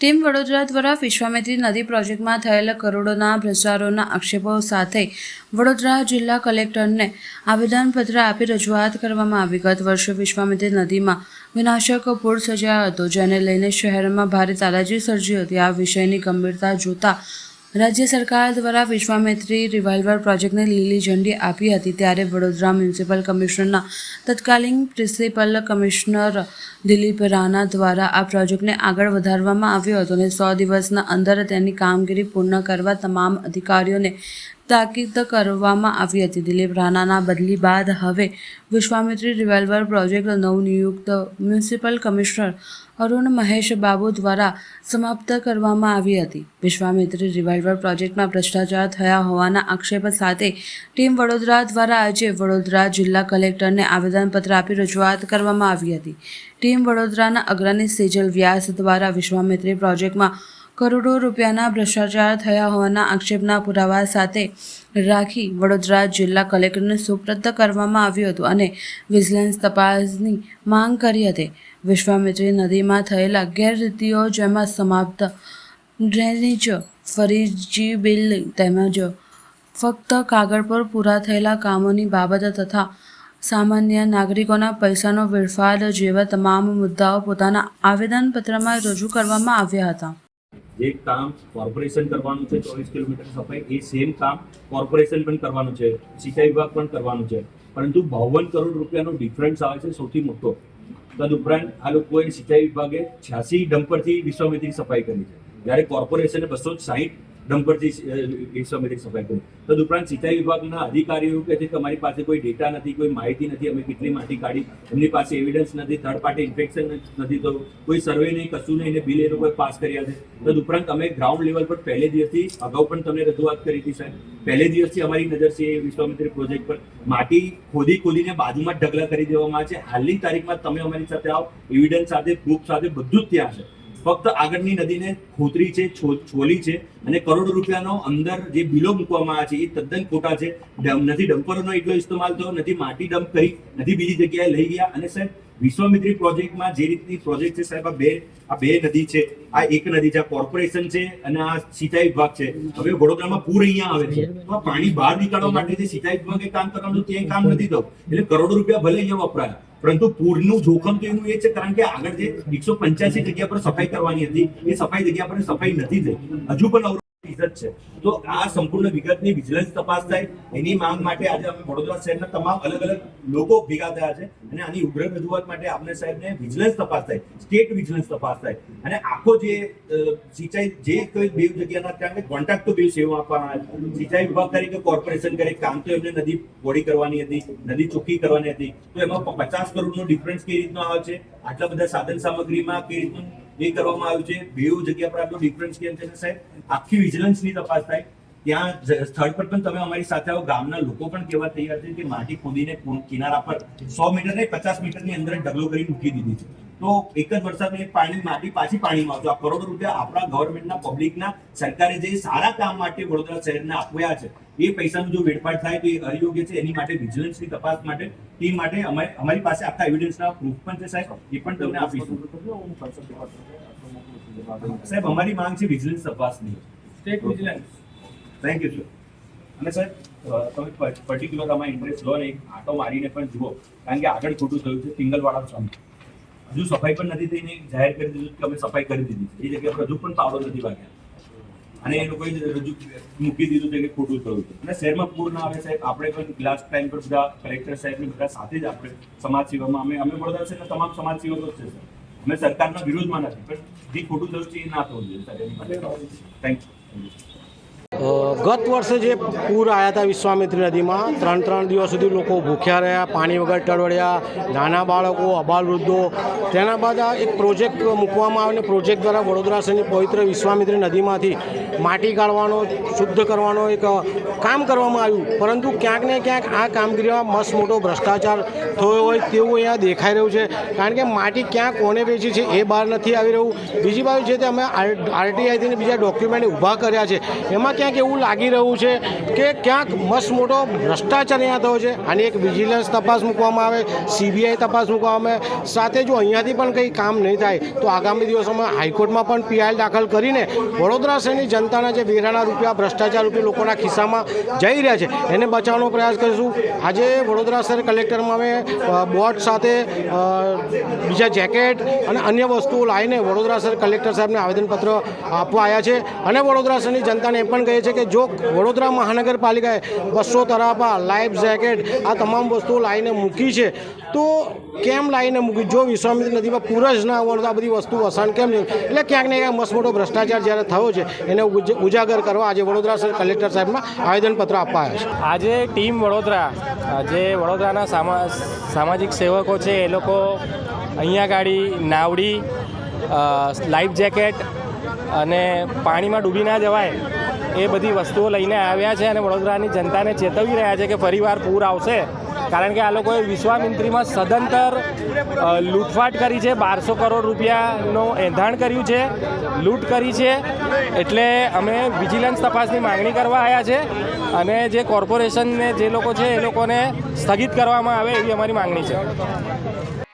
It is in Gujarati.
ટીમ વડોદરા દ્વારા વિશ્વામિત્રી નદી પ્રોજેક્ટમાં થયેલા કરોડોના ભ્રષ્ટાચારોના આક્ષેપો સાથે વડોદરા જિલ્લા કલેક્ટરને આવેદનપત્ર આપી રજૂઆત કરવામાં આવી. ગત વર્ષે વિશ્વામિત્રી નદીમાં વિનાશક પૂર સર્જાયો હતો, જેને લઈને શહેરમાં ભારે તારાજી સર્જી હતી. આ વિષયની ગંભીરતા જોતા રાજ્ય સરકાર દ્વારા વિશ્વામિત્રી રિવાલ્વર પ્રોજેક્ટને લીલી ઝંડી આપી હતી. ત્યારે વડોદરા મ્યુનિસિપલ કમિશનરના તત્કાલીન પ્રિન્સિપલ કમિશનર દિલીપ રાણા દ્વારા આ પ્રોજેક્ટને આગળ વધારવામાં આવ્યો હતો અને 100 દિવસના અંદર તેની કામગીરી પૂર્ણ કરવા તમામ અધિકારીઓને તાકીદ કરવામાં આવી હતી. દિલીપ રાણાના બદલી બાદ હવે વિશ્વામિત્રી રિવાલ્વર પ્રોજેક્ટ નવનિયુક્ત મ્યુનિસિપલ કમિશનર અરુણ મહેશ બાબુ દ્વારા સમાપ્ત કરવામાં આવી હતી. વિશ્વામિત્રી રિવાલ્વર પ્રોજેક્ટમાં ભ્રષ્ટાચાર થયા હોવાના આક્ષેપ સાથે ટીમ વડોદરા દ્વારા આજે વડોદરા જિલ્લા કલેક્ટરને આવેદનપત્ર આપી રજૂઆત કરવામાં આવી હતી. ટીમ વડોદરાના અગ્રણી સેજલ વ્યાસ દ્વારા વિશ્વામિત્રી પ્રોજેક્ટમાં કરોડો રૂપિયાના ભ્રષ્ટાચાર થયા હોવાના આક્ષેપના પુરાવા સાથે રાખી વડોદરા જિલ્લા કલેક્ટરને સુપ્રત કરવામાં આવ્યું હતું અને વિજિલન્સ તપાસની માંગ કરી હતી. વિશ્વામિત્રી નદીમાં થયેલા ગેરરીતિઓ, જેમાં સમાપ્ત ડ્રેનેજ, ફરીજી બિલ તેમજ ફક્ત કાગળ પર પૂરા થયેલા કામોની બાબત તથા સામાન્ય નાગરિકોના પૈસાનો વેડફાટ જેવા તમામ મુદ્દાઓ પોતાના આવેદનપત્રમાં રજૂ કરવામાં આવ્યા હતા. જે કામ કોર્પોરેશન કરવાનું છે 24 કિલોમીટર સફાઈ, એ સેમ કામ કોર્પોરેશન પણ કરવાનું છે, સિંચાઈ વિભાગ પણ કરવાનું છે, પરંતુ 52 કરોડ રૂપિયાનો ડિફરન્સ આવે છે સૌથી મોટો. તદુપરાંત આ લોકોએ સિંચાઈ વિભાગે 86 ડમ્પરથી વિશ્વામિત્રી સફાઈ કરી છે, જ્યારે કોર્પોરેશને 260 ડમ્પરથી વિશ્વામિત્રી સફાઈ કરી. તદુપરાંત સિંચાઈ વિભાગના અધિકારીઓ કહે છે કે અમારી પાસે કોઈ ડેટા નથી, કોઈ માહિતી નથી, અમે કેટલી માટી કાઢી, એમની પાસે એવિડન્સ નથી, થર્ડ પાર્ટી ઇન્સ્પેક્શન નથી, તો કોઈ સર્વે નહીં, કશું નહીં, બિલ એ લોકોએ પાસ કર્યા છે. તદુપરાંત અમે ગ્રાઉન્ડ લેવલ પર પહેલે દિવસથી, અગાઉ પણ તમને રજૂઆત કરી હતી સાહેબ, પહેલે દિવસથી અમારી નજર છે એ વિશ્વામિત્રી પ્રોજેક્ટ પર માટી ખોદીને બાજુમાં ઢગલા કરી દેવામાં આવે છે. હાલની તારીખમાં તમે અમારી સાથે આવો, એવિડન્સ સાથે, પ્રૂફ સાથે, બધું જ ત્યાં છે. ફક્ત આગળની નદીને ખોતરી છે, છોલી છે અને કરોડો રૂપિયાનો અંદર જે બિલો મૂકવામાં આવ્યા છે એ તદ્દન ખોટા છે. નથી ડમ્પરોનો એટલો ઇસ્તેમાલ થયો, નથી માટી ડમ્પ કરી, નથી બીજી જગ્યાએ લઈ ગયા. અને સાહેબ વિશ્વામિત્રી પ્રોજેક્ટમાં જે રીતની પ્રોજેક્ટ છે સાહેબ, આ બે નદી છે, આ એક નદી છે, આ કોર્પોરેશન છે અને આ સિંચાઈ વિભાગ છે. હવે વડોદરામાં પૂર અહીંયા આવે છે, તો આ પાણી બહાર નીકળવા માટે જે સિંચાઈ વિભાગે કામ કરવાનું તે કામ નથી થયું, એટલે કરોડો રૂપિયા ભલે અહીંયા વપરાયા, પરંતુ પૂરનું જોખમ તો એનું એ છે કારણ કે આગળ જે 185 જગ્યા પર સફાઈ કરવાની હતી એ સફાઈ જગ્યા પર સફાઈ નથી થઈ, હજુ પણ ઇજ્જત છે. તો આ સંપૂર્ણ વિગતની વિજિલન્સ તપાસ થાય એની માંગ માટે આજે અમે વડોદરા શહેરના તમામ અલગ અલગ લોકો ભેગા થયા છે અને આની ઉગ્ર રજૂઆત માટે આપણે સાહેબને વિજિલન્સ તપાસ થાય, સ્ટેટ વિજિલન્સ તપાસ થાય અને આખો જે સિંચાઈ જે કોઈ બે જગ્યાના કારણ કે કોન્ટ્રાક્ટ તો બે સેવા આપવાના આવે, સિંચાઈ વિભાગ તરીકે કોર્પોરેશન કરે કામ, તો એમને નદી બોડી કરવાની હતી, નદી ચોખ્ખી કરવાની હતી, તો એમાં 50 કરોડનો ડિફરન્સ કઈ રીતનો આવે છે, આટલા બધા સાધન સામગ્રીમાં કઈ રીતનું એ કરવામાં આવ્યું છે, બે જગ્યા પર આટલો ડિફરન્સ કેમ છે સાહેબ, આખી વિજિલન્સની તપાસ થાય. ત્યાં સ્થળ પર પણ તમે અમારી સાથે આવો, ગામના લોકો પણ કહેવા તૈયાર છે કે માટી ખોદીને કિનારા પર 100 મીટર નહીં 50 મીટરની અંદર ઢગલો કરી મૂકી દીધી છે. તો એક જ વરસાદની પાણી માટી પાછી પાણીમાં આવશે. આ કરોડો રૂપિયા આપણા ગવર્મેન્ટના, પબ્લિકના, સરકારે જે સારા કામ માટે વડોદરા શહેરને આપ્યા છે એ પૈસાનું જો વેડફાટ થાય તો એ અયોગ્ય છે. એની માટે વિજિલન્સની તપાસ માટે ટીમ માટે અમારી પાસે આખા એવિડન્સના પ્રૂફ પણ છે સાહેબ, એ પણ તમને આપીશું સાહેબ. અમારી માંગ છે વિજિલન્સ તપાસની, state vigilance. Thank you sir. અને સાહેબ તમે પર્ટિક્યુલર આમાં ઇન્ટરેસ્ટ લો ને, એક આટો મારીને પણ જુઓ, કારણ કે આગળ ખોટું થયું છે. પિંગલવાળા સામે હજુ સફાઈ પણ નથી થઈને જાહેર કરી દીધું કે અમે સફાઈ કરી દીધી છે, એ જગ્યા પર હજુ પણ પાવડો નથી વાગ્યા અને એ લોકોએ રજૂ મૂકી દીધું છે કે ખોટું થયું છે. અને શહેરમાં પૂર ના આવે સાહેબ, આપણે પણ લાસ્ટ ટાઈમ પર બધા કલેક્ટર સાહેબને બધા સાથે જ આપણે સમાજ સેવામાં અમે વડોદરા શહેરના તમામ સમાજ સેવકો છે સર. અમે સરકારના વિરોધમાં નથી, પણ જે ખોટું થયું છે એ ના થવું જોઈએ સર. એની માટે થેન્ક યુ. ગત વર્ષે જે પૂર આવ્યા હતા વિશ્વામિત્રી નદીમાં, 3 દિવસ સુધી લોકો ભૂખ્યા રહ્યા, પાણી વગર ટળવળ્યા, નાના બાળકો, અબાલ વૃદ્ધો. તેના બાદ આ એક પ્રોજેક્ટ મૂકવામાં આવ્યો અને પ્રોજેક્ટ દ્વારા વડોદરા શહેરની પવિત્ર વિશ્વામિત્રી નદીમાંથી માટી કાઢવાનો, શુદ્ધ કરવાનો એક કામ કરવામાં આવ્યું. પરંતુ ક્યાંક ને ક્યાંક આ કામગીરીમાં મસ્ત મોટો ભ્રષ્ટાચાર થયો હોય તેવું અહીંયા દેખાઈ રહ્યું છે, કારણ કે માટી ક્યાં કોને વેચી છે એ બહાર નથી આવી રહ્યું. બીજી બાજુ જે તે અમે આરટીઆઈથી બીજા ડોક્યુમેન્ટ ઊભા કર્યા છે એમાં ક્યાંક એવું લાગી રહ્યું છે કે ક્યાંક મસ્ત મોટો ભ્રષ્ટાચાર અહીંયા થયો છે. આની એક વિજિલન્સ તપાસ મૂકવામાં આવે, CBI તપાસ મૂકવામાં આવે. સાથે જો અહીંયાથી પણ કંઈ કામ નહીં થાય તો આગામી દિવસોમાં હાઈકોર્ટમાં પણ PI દાખલ કરીને વડોદરા શહેરની જનતાના જે વેરાના રૂપિયા ભ્રષ્ટાચાર રૂપે લોકોના ખિસ્સામાં જઈ રહ્યા છે એને બચાવવાનો પ્રયાસ કરીશું. આજે વડોદરા શહેર કલેક્ટરમાં અમે બોટ સાથે બીજા જેકેટ અને અન્ય વસ્તુઓ લાવીને વડોદરા શહેર કલેક્ટર સાહેબને આવેદનપત્ર આપવા આવ્યા છે. અને વડોદરા શહેરની જનતાને એ પણ કહે છે કે જો વડોદરા મહાનગરપાલિકાએ 200 તરાપા, લાઈફ જેકેટ આ તમામ વસ્તુઓ લાવીને મૂકી છે તો કેમ લાવીને મૂકી? જો વિશ્વામિત્રી નદીમાં પૂર જ ના આવવાનું તો આ બધી વસ્તુ વસાણ કેમ નહીં? એટલે ક્યાંક ને ક્યાંક મસ્ત મોટો ભ્રષ્ટાચાર જ્યારે થયો છે એને ઉજાગર કરવા આજે વડોદરા શહેર કલેક્ટર સાહેબમાં આવેદનપત્ર આપવા આવ્યા છે. આજે ટીમ વડોદરા જે વડોદરાના સામાજિક સેવકો છે એ લોકો અહીંયા ગાડી નાવડી, લાઈફ જેકેટ અને પાણીમાં ડૂબી ના જવાય એ બધી વસ્તુઓ લઈને આવ્યા છે અને વડોદરાની જનતાને ચેતવી રહ્યા છે કે ફરીવાર પૂર આવશે. કારણ કે આ લોકોએ વિશ્વામિત્રીમાં સદંતર લૂંટફાટ કરી છે, 1200 કરોડ રૂપિયાનું એંધાણ કર્યું છે, લૂંટ કરી છે. એટલે અમે વિજિલન્સ તપાસની માંગણી કરવા આવ્યા છે અને જે કોર્પોરેશનને જે લોકો છે એ લોકોને સ્થગિત કરવામાં આવે એવી અમારી માંગણી છે.